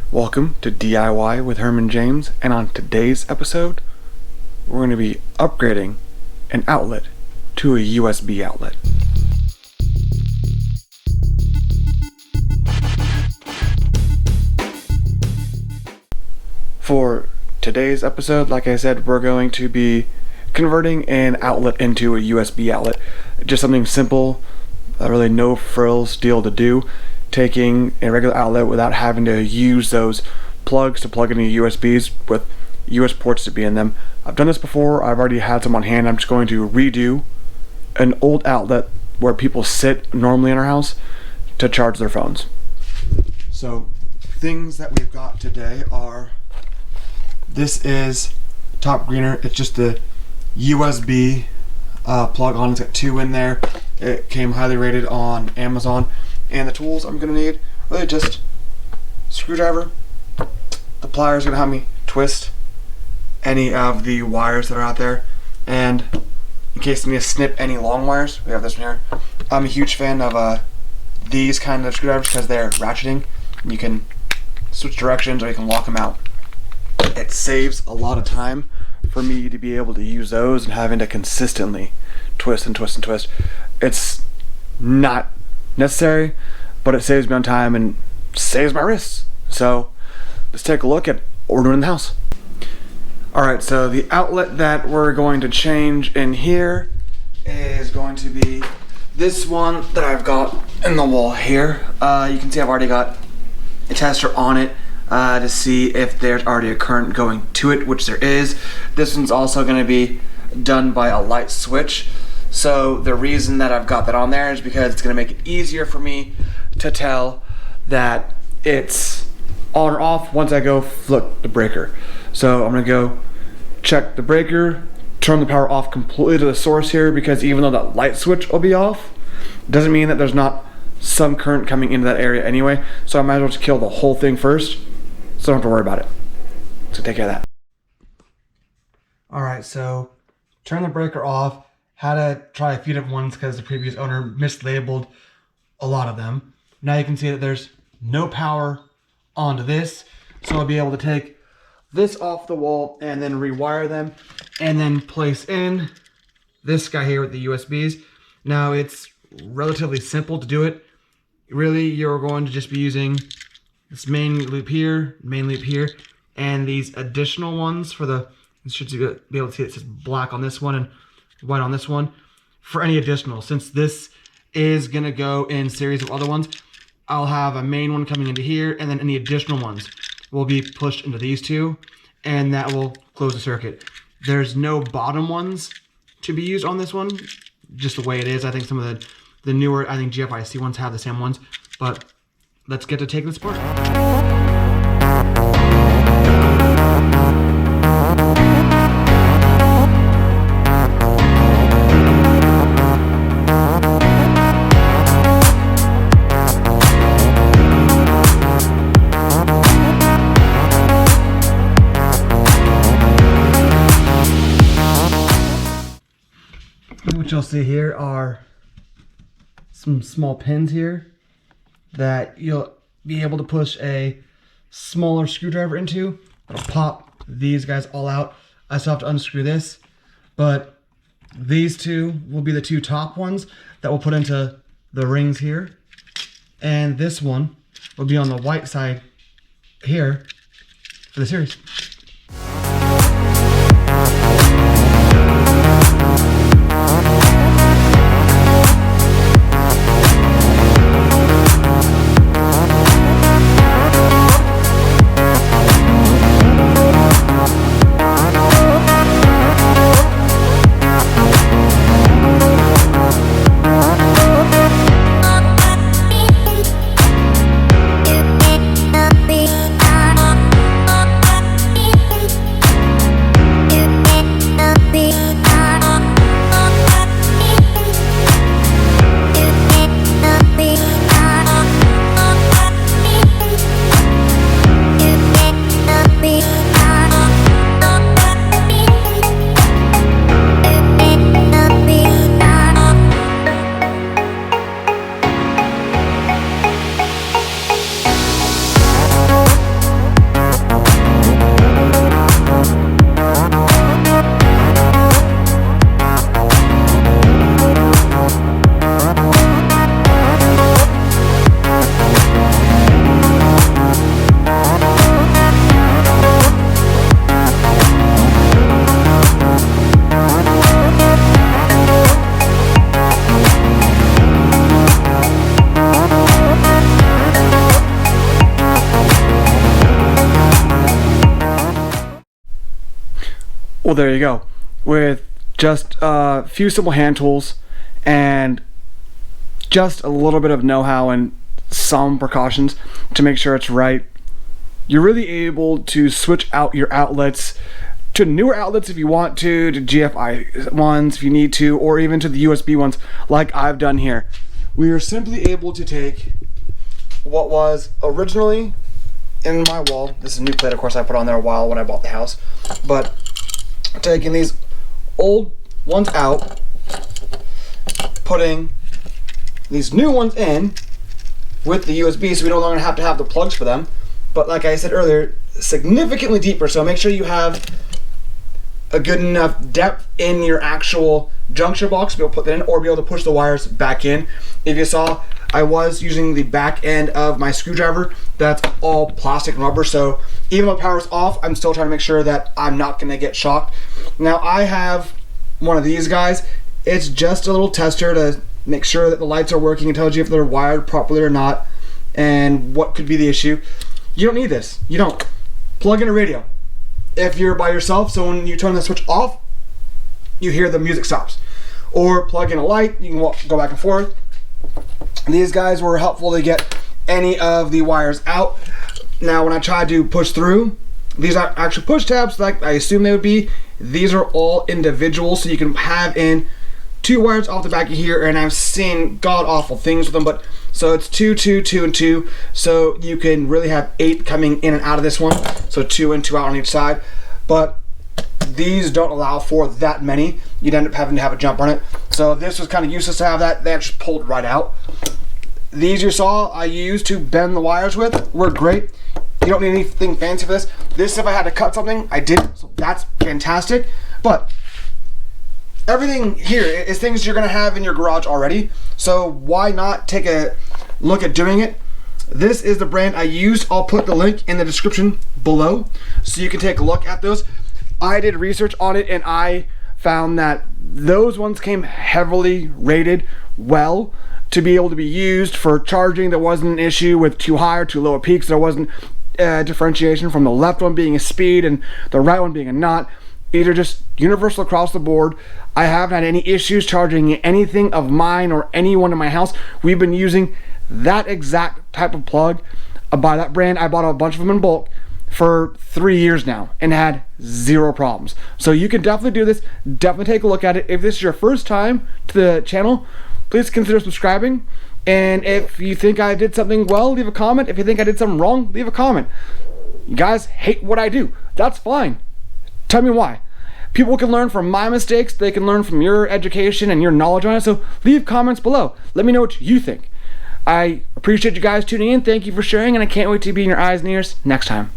Welcome to DIY with Herman James, and on today's episode, we're going to be upgrading an outlet to a USB outlet. For today's episode, like I said, we're going to be converting an outlet into a USB outlet. Just something simple, really no frills deal to do. Taking a regular outlet without having to use those plugs to plug into USBs with US ports to be in them. I've done this before. I've already had some on hand. I'm just going to redo an old outlet where people sit normally in our house to charge their phones. So things that we've got today are, this is TOPGREENER. It's just the USB plug on. It's got two in there. It came highly rated on Amazon. And the tools I'm going to need, really just screwdriver. The pliers are going to help me twist any of the wires that are out there. And in case I need to snip any long wires, we have this one here. I'm a huge fan of these kind of screwdrivers because they're ratcheting. You can switch directions or you can lock them out. It saves a lot of time for me to be able to use those and having to consistently twist and twist and twist. It's not necessary, but it saves me on time and saves my wrists. So let's take a look at what we're doing in the house. Alright, so the outlet that we're going to change in here is going to be this one that I've got in the wall here. You can see I've already got a tester on it to see if there's already a current going to it, which there is. This one's also going to be done by a light switch. So the reason that I've got that on there is because it's going to make it easier for me to tell that it's on or off once I go flip the breaker. So I'm going to go check the breaker, turn the power off completely to the source here, because even though that light switch will be off, doesn't mean that there's not some current coming into that area anyway. So I might as well just kill the whole thing first so I don't have to worry about it. So take care of that. Alright, so turn the breaker off. Had to try a few different ones because the previous owner mislabeled a lot of them. Now you can see that there's no power onto this. So I'll be able to take this off the wall and then rewire them and then place in this guy here with the USBs. Now it's relatively simple to do it. Really, you're going to just be using this main loop here, and these additional ones for the, you should be able to see it says black on this one and white on this one for any additional. Since this is gonna go in series of other ones, I'll have a main one coming into here, and then any additional ones will be pushed into these two, and that will close the circuit. There's no bottom ones to be used on this one, just the way it is. I think some of the newer, I think GFIC ones have the same ones, but let's get to taking this apart. What you'll see here are some small pins here that you'll be able to push a smaller screwdriver into. It'll pop these guys all out. I still have to unscrew this, but these two will be the two top ones that we'll put into the rings here. And this one will be on the white side here for the series. Well, there you go. With just a few simple hand tools and just a little bit of know-how and some precautions to make sure it's right, you're really able to switch out your outlets to newer outlets if you want to GFI ones if you need to, or even to the USB ones like I've done here. We are simply able to take what was originally in my wall. This is a new plate, of course, I put on there a while when I bought the house. But taking these old ones out, putting these new ones in with the USB, so we no longer have to have the plugs for them. But like I said earlier, significantly deeper, so make sure you have a good enough depth in your actual junction box to be able to put that in, or be able to push the wires back in. If you saw, I was using the back end of my screwdriver. That's all plastic and rubber, so even though the power's off, I'm still trying to make sure that I'm not going to get shocked. Now I have one of these guys. It's just a little tester to make sure that the lights are working. It tells you if they're wired properly or not and what could be the issue. You don't need this. You don't. Plug in a radio if you're by yourself, so when you turn the switch off, you hear the music stops. Or plug in a light, you can go back and forth. These guys were helpful to get any of the wires out. Now when I tried to push through, these are actual push tabs like I assume they would be. These are all individual, so you can have in 2 wires off the back of here, and I've seen god-awful things with them, but so it's 2, 2, 2, and 2, so you can really have 8 coming in and out of this one, so 2 and 2 out on each side. But these don't allow for that many. You'd end up having to have a jump on it, so this was kind of useless to have that. They just pulled right out. These you saw I used to bend the wires with were great. You don't need anything fancy for this. This, if I had to cut something, I did, so that's fantastic. But everything here is things you're gonna have in your garage already, so why not take a look at doing it? This is the brand I used. I'll put the link in the description below so you can take a look at those. I did research on it and I found that those ones came heavily rated well to be able to be used for charging. There wasn't an issue with too high or too low peaks. There wasn't differentiation from the left one being a speed and the right one being a not. Either just universal across the board. I haven't had any issues charging anything of mine or anyone in my house. We've been using that exact type of plug by that brand. I bought a bunch of them in bulk for 3 years now and had 0 problems. So you can definitely do this. Definitely take a look at it. If this is your first time to the channel, please consider subscribing. And if you think I did something well, leave a comment. If you think I did something wrong, leave a comment. You guys hate what I do. That's fine. Tell me why. People can learn from my mistakes. They can learn from your education and your knowledge on it. So leave comments below. Let me know what you think. I appreciate you guys tuning in. Thank you for sharing, and I can't wait to be in your eyes and ears next time.